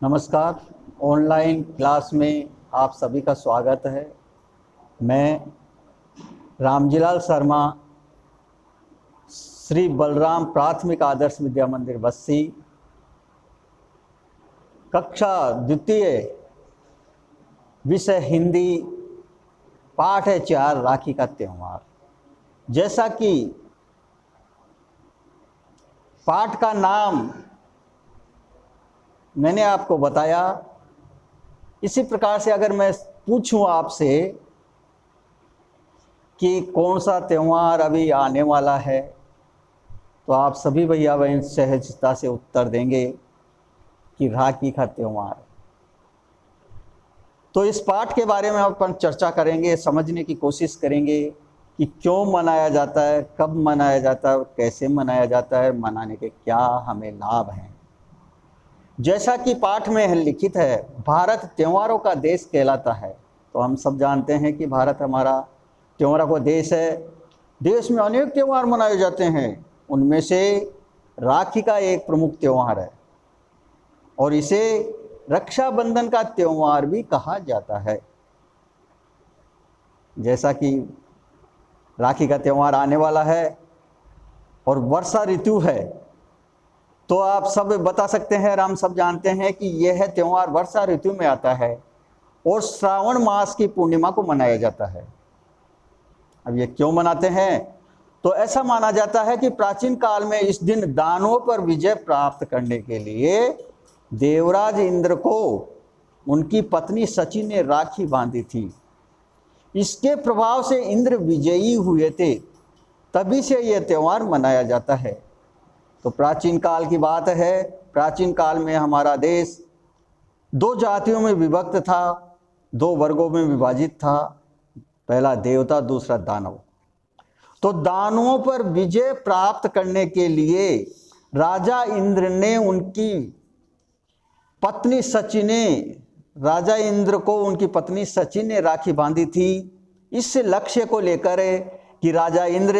नमस्कार। Online class में आप सभी का स्वागत है। मैं रामजीलाल शर्मा, श्री बलराम प्राथमिक आदर्श विद्या मंदिर बस्सी, कक्षा द्वितीय, विषय हिंदी, पाठ है 4 राखी का त्यौहार। जैसा कि पाठ का नाम मैंने आपको बताया, इसी प्रकार से अगर मैं पूछूं आपसे कि कौन सा त्यौहार अभी आने वाला है, तो आप सभी भैया बहन सहजता से उत्तर देंगे कि राखी का त्यौहार। तो इस पाठ के बारे में अपन चर्चा करेंगे, समझने की कोशिश करेंगे कि क्यों मनाया जाता है, कब मनाया जाता है, कैसे मनाया जाता है, मनाने के क्या हमें लाभ हैं। जैसा कि पाठ में लिखित है, भारत त्योहारों का देश कहलाता है। तो हम सब जानते हैं कि भारत हमारा त्योहारों का देश है। देश में अनेक त्यौहार मनाए जाते हैं, उनमें से राखी का एक प्रमुख त्यौहार है और इसे रक्षाबंधन का त्यौहार भी कहा जाता है। जैसा कि राखी का त्यौहार आने वाला है और वर्षा ऋतु है, तो आप सब बता सकते हैं, हम सब जानते हैं कि यह त्यौहार वर्षा ऋतु में आता है और श्रावण मास की पूर्णिमा को मनाया जाता है। अब ये क्यों मनाते हैं? तो ऐसा माना जाता है कि प्राचीन काल में इस दिन दानवों पर विजय प्राप्त करने के लिए देवराज इंद्र को उनकी पत्नी सची ने राखी बांधी थी। इसके प्रभाव से इंद्र विजयी हुए थे, तभी से यह त्यौहार मनाया जाता है। तो प्राचीन काल की बात है। प्राचीन काल में हमारा देश 2 जातियों में विभक्त था, 2 वर्गों में विभाजित था। पहला देवता, दूसरा दानव। तो दानवों पर विजय प्राप्त करने के लिए राजा इंद्र ने उनकी पत्नी सची ने राजा इंद्र को उनकी पत्नी सची ने राखी बांधी थी, इस लक्ष्य को लेकर कि राजा इंद्र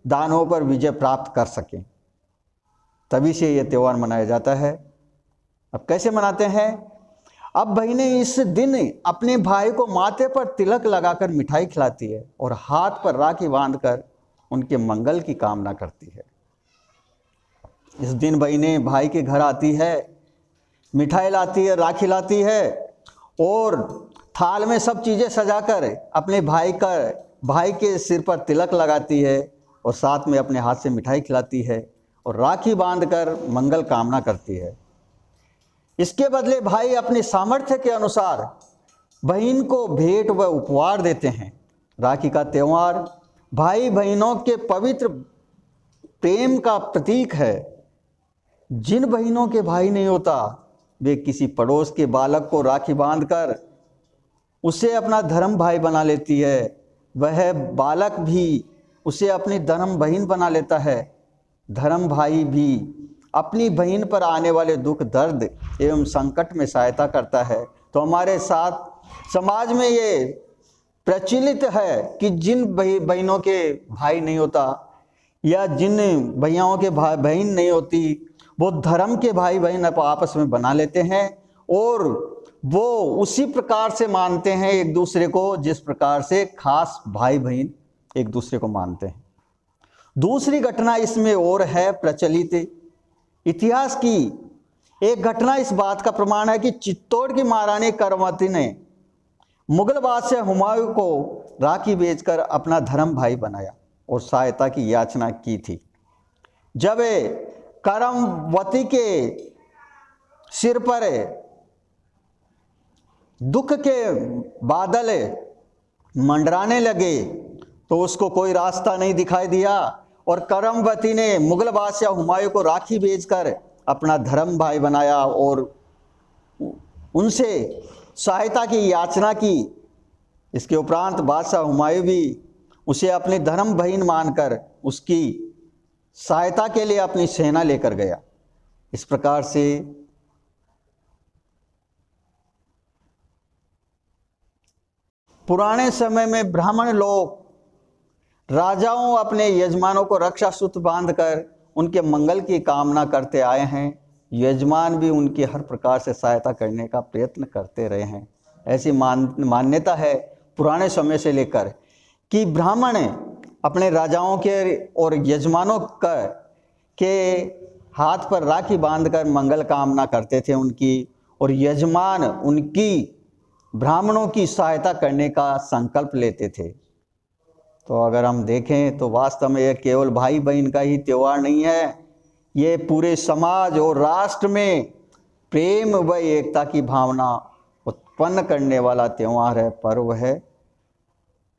दानवों पर विजय प्राप्त कर सकें। तभी से यह त्यौहार मनाया जाता है। अब कैसे मनाते हैं? अब बहनें इस दिन अपने भाई को माथे पर तिलक लगाकर मिठाई खिलाती है और हाथ पर राखी बांधकर उनके मंगल की कामना करती है। इस दिन बहनें भाई के घर आती है, मिठाई लाती है, राखी लाती है और थाल में सब चीज़ें सजाकर अपने भाई के सिर पर तिलक लगाती है और साथ में अपने हाथ से मिठाई खिलाती है और राखी बांधकर मंगल कामना करती है। इसके बदले भाई अपने सामर्थ्य के अनुसार बहन को भेंट व उपहार देते हैं। राखी का त्यौहार भाई बहनों के पवित्र प्रेम का प्रतीक है। जिन बहनों के भाई नहीं होता, वे किसी पड़ोस के बालक को राखी बांधकर उसे अपना धर्म भाई बना लेती है। वह बालक भी उसे अपनी धर्म बहन बना लेता है। धर्म भाई भी अपनी बहन पर आने वाले दुख, दर्द एवं संकट में सहायता करता है। तो हमारे साथ समाज में ये प्रचलित है कि जिन बहनों के भाई नहीं होता या जिन भैयाओं के भाई बहन नहीं होती, वो धर्म के भाई बहन आपस में बना लेते हैं और वो उसी प्रकार से मानते हैं एक दूसरे को, जिस प्रकार से खास भाई बहन एक दूसरे को मानते हैं। दूसरी घटना इसमें और है प्रचलित इतिहास की। एक घटना इस बात का प्रमाण है कि चित्तौड़ की महारानी करमवती ने मुगल बादशाह हुमायूं को राखी बेचकर अपना धर्म भाई बनाया और सहायता की याचना की थी। जब करमवती के सिर पर दुख के बादल मंडराने लगे तो उसको कोई रास्ता नहीं दिखाई दिया और करमवती ने मुगल बादशाह हुमायूं को राखी बेचकर अपना धर्म भाई बनाया और उनसे सहायता की याचना की। इसके उपरांत बादशाह हुमायूं भी उसे अपनी धर्म बहन मानकर उसकी सहायता के लिए अपनी सेना लेकर गया। इस प्रकार से पुराने समय में ब्राह्मण लोग राजाओं अपने यजमानों को रक्षा सूत्र बांधकर उनके मंगल की कामना करते आए हैं यजमान भी उनकी हर प्रकार से सहायता करने का प्रयत्न करते रहे हैं। ऐसी मान्यता है पुराने समय से लेकर कि ब्राह्मण अपने राजाओं के और यजमानों के हाथ पर राखी बांधकर मंगल कामना करते थे उनकी, और यजमान उनकी ब्राह्मणों की सहायता करने का संकल्प लेते थे। तो अगर हम देखें तो वास्तव में यह केवल भाई बहन का ही त्यौहार नहीं है, ये पूरे समाज और राष्ट्र में प्रेम व एकता की भावना उत्पन्न करने वाला त्यौहार है, पर्व है।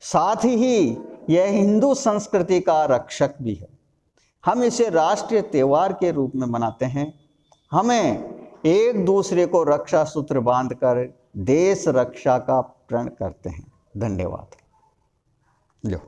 साथ ही यह हिंदू संस्कृति का रक्षक भी है। हम इसे राष्ट्रीय त्यौहार के रूप में मनाते हैं। हमें एक दूसरे को रक्षा सूत्र बांधकर देश रक्षा का प्रण करते हैं। धन्यवाद। जो